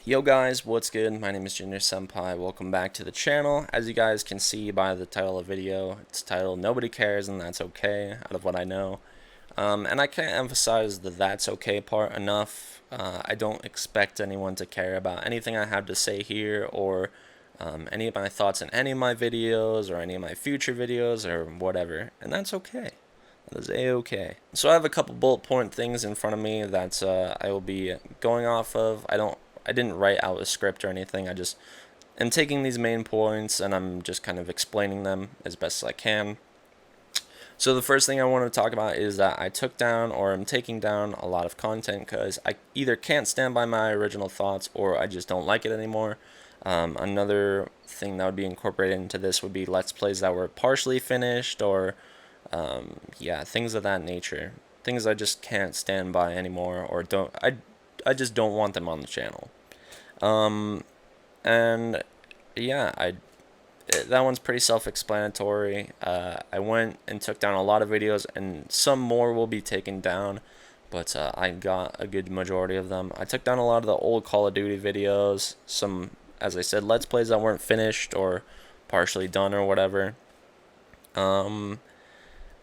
Yo guys, what's good? My name is Junior Senpai. Welcome back to the channel. As you guys can see by the title of the video, it's titled Nobody Cares and That's Okay, out of what I know. And I can't emphasize the that's okay part enough. I don't expect anyone to care about anything I have to say here or any of my thoughts in any of my videos or any of my future videos or whatever. And that's okay. That is a-okay. So I have a couple bullet point things in front of me that I will be going off of. I didn't write out a script or anything. I just am taking these main points and I'm just kind of explaining them as best as I can. So the first thing I want to talk about is that I took down or am taking down a lot of content because I either can't stand by my original thoughts or I just don't like it anymore. Another thing that would be incorporated into this would be Let's Plays that were partially finished or yeah, things of that nature. Things I just can't stand by anymore or I just don't want them on the channel. And yeah, that one's pretty self-explanatory. I went and took down a lot of videos, and some more will be taken down, but I got a good majority of them. I took down a lot of the old Call of Duty videos, some, as I said, Let's Plays that weren't finished or partially done or whatever.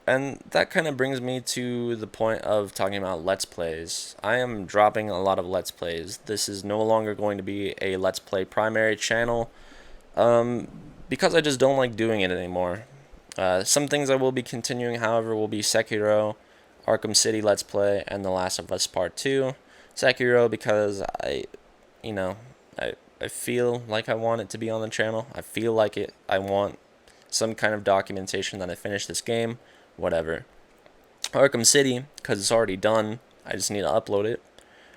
And that kind of brings me to the point of talking about Let's Plays. I am dropping a lot of Let's Plays. This is no longer going to be a Let's Play primary channel because I just don't like doing it anymore. Some things I will be continuing, however, will be Sekiro, Arkham City Let's Play, and The Last of Us Part 2. Sekiro because you know, I feel like I want it to be on the channel. I feel like I want some kind of documentation that I finished this game. Whatever. Arkham City, because it's already done. I just need to upload it.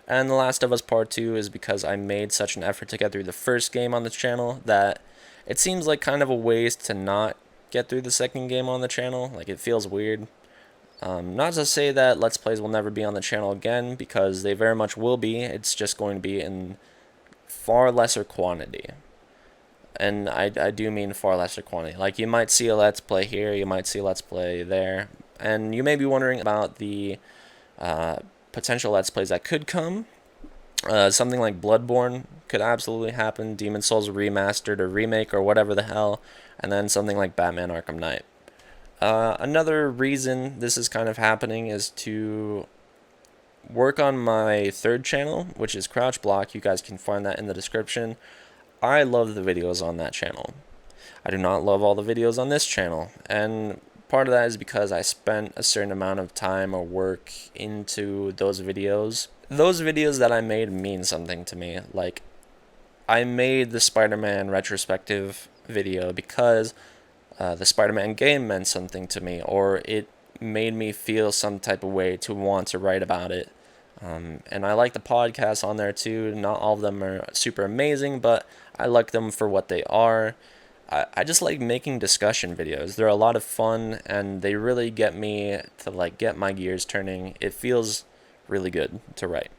And The Last of Us Part 2 is because I made such an effort to get through the first game on the channel that it seems like kind of a waste to not get through the second game on the channel. Like, it feels weird. Not to say that Let's Plays will never be on the channel again, because they very much will be. It's just going to be in far lesser quantity. And I do mean far lesser quantity. Like, you might see a Let's Play here, you might see a Let's Play there, and you may be wondering about the potential Let's Plays that could come. Something like Bloodborne could absolutely happen, Demon Souls Remastered or Remake or whatever the hell, and then something like Batman Arkham Knight. Another reason this is kind of happening is to work on my third channel, which is Crouch Block. You guys can find that in the description. I love the videos on that channel. I do not love all the videos on this channel, and part of that is because I spent a certain amount of time or work into those videos. Those videos that I made mean something to me. Like, I made the Spider-Man retrospective video because the Spider-Man game meant something to me, or it made me feel some type of way to want to write about it. And I like the podcasts on there too. Not all of them are super amazing, but I like them for what they are. I just like making discussion videos. They're a lot of fun, and they really get me to like get my gears turning. It feels really good to write.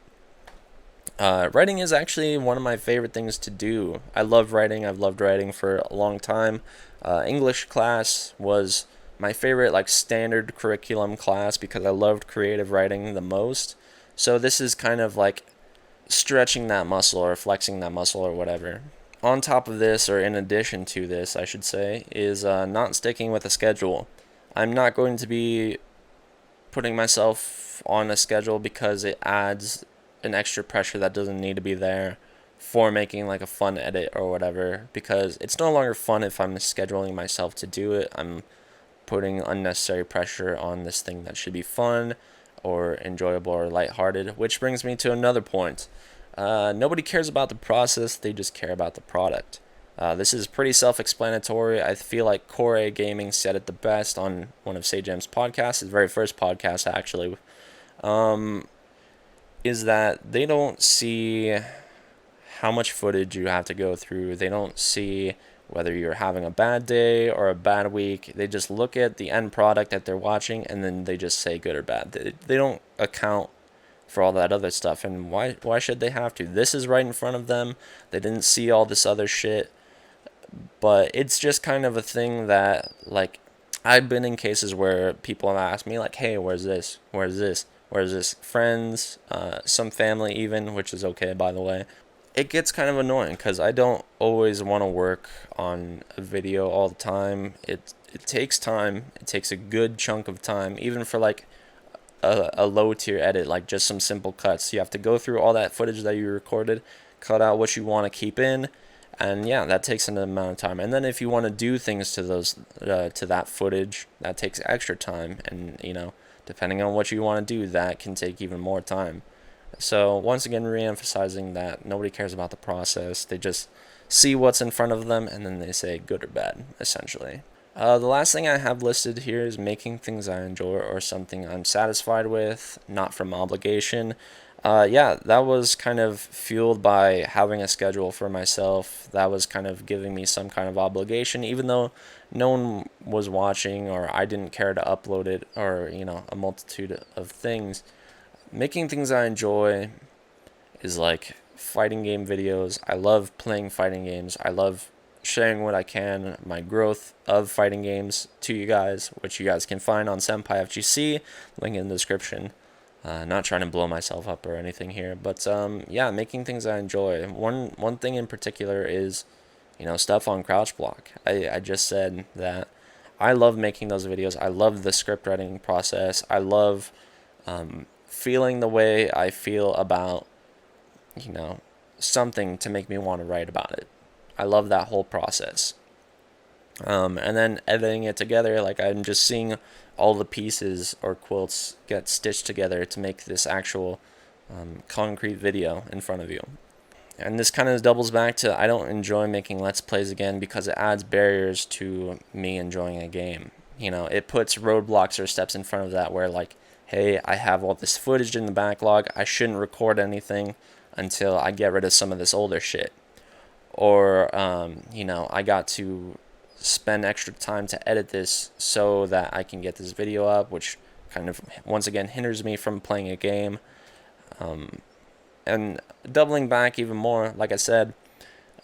Writing is actually one of my favorite things to do. I love writing. I've loved writing for a long time. English class was my favorite like standard curriculum class because I loved creative writing the most. So this is kind of like stretching that muscle or flexing that muscle or whatever. On top of this, or in addition to this, I should say, is not sticking with a schedule. I'm not going to be putting myself on a schedule because it adds an extra pressure that doesn't need to be there for making like a fun edit or whatever, because it's no longer fun if I'm scheduling myself to do it. I'm putting unnecessary pressure on this thing that should be fun or enjoyable or lighthearted, which brings me to another point. Nobody cares about the process, they just care about the product. This is pretty self-explanatory. I feel like Core A Gaming said it the best on one of Sajam's podcasts, his very first podcast actually, is that they don't see how much footage you have to go through. They don't see whether you're having a bad day or a bad week. They just look at the end product that they're watching and then they just say good or bad. They don't account for all that other stuff, and why should they have to? This is right in front of them. They didn't see all this other shit, but it's just kind of a thing that, like, I've been in cases where people have asked me, like, hey, where's this? Where's this? Where's this? Friends, some family even, which is okay, by the way. it gets kind of annoying because I don't always want to work on a video all the time. It takes time. It takes a good chunk of time, even for like a low tier edit, like just some simple cuts. You have to go through all that footage that you recorded, cut out what you want to keep in, and yeah, that takes an amount of time. And then if you want to do things to those to that footage, that takes extra time, and depending on what you want to do, that can take even more time. So once again, re-emphasizing that nobody cares about the process. They just see what's in front of them and then they say good or bad, essentially. The last thing I have listed here is making things I enjoy or something I'm satisfied with, not from obligation. Yeah, that was kind of fueled by having a schedule for myself. That was kind of giving me some kind of obligation, even though no one was watching or I didn't care to upload it or, a multitude of things. Making things I enjoy is like fighting game videos. I love playing fighting games. I love sharing what I can, my growth of fighting games to you guys, which you guys can find on Senpai FGC, link in the description. Not trying to blow myself up or anything here, but yeah, making things I enjoy. One thing in particular is, stuff on Crouch Block. I just said that I love making those videos. I love the script writing process. I love feeling the way I feel about, something to make me want to write about it. I love that whole process. And then editing it together, like I'm just seeing all the pieces or quilts get stitched together to make this actual concrete video in front of you. And this kind of doubles back to I don't enjoy making Let's Plays again because it adds barriers to me enjoying a game. It puts roadblocks or steps in front of that where like, hey, I have all this footage in the backlog. I shouldn't record anything until I get rid of some of this older shit. Or, I got to spend extra time to edit this so that I can get this video up, which kind of, once again, hinders me from playing a game. And doubling back even more, like I said,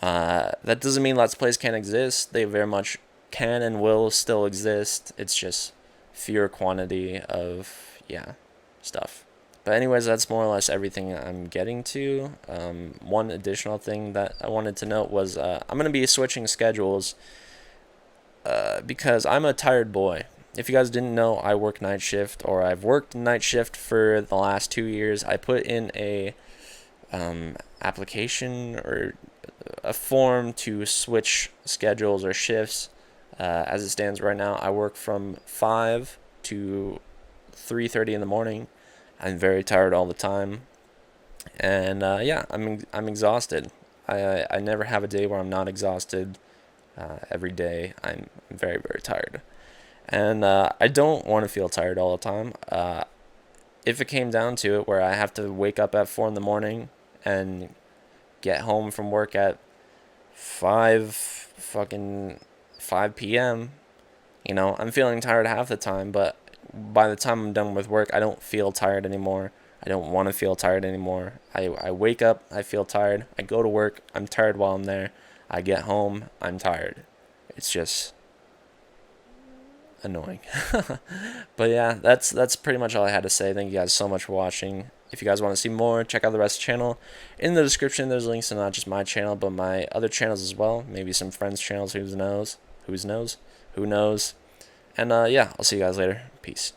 that doesn't mean Let's Plays can't exist. They very much can and will still exist. It's just fewer quantity of, stuff. But anyways, that's more or less everything I'm getting to. One additional thing that I wanted to note was I'm going to be switching schedules because I'm a tired boy. If you guys didn't know, I work night shift, or I've worked night shift for the last 2 years. I put in a application or a form to switch schedules or shifts. As it stands right now, I work from 5 to 3:30 in the morning. I'm very tired all the time, and yeah, I'm exhausted. I never have a day where I'm not exhausted. Every day I'm very, very tired, and I don't want to feel tired all the time. If it came down to it, where I have to wake up at 4 in the morning and get home from work at 5 p.m., I'm feeling tired half the time, but by the time I'm done with work, I don't feel tired anymore. I don't want to feel tired anymore. I wake up, I feel tired. I go to work, I'm tired while I'm there. I get home, I'm tired. It's just annoying. But yeah, that's pretty much all I had to say. Thank you guys so much for watching. If you guys want to see more, check out the rest of the channel. In the description, there's links to not just my channel, but my other channels as well. Maybe some friends' channels, who knows. And yeah, I'll see you guys later. Peace.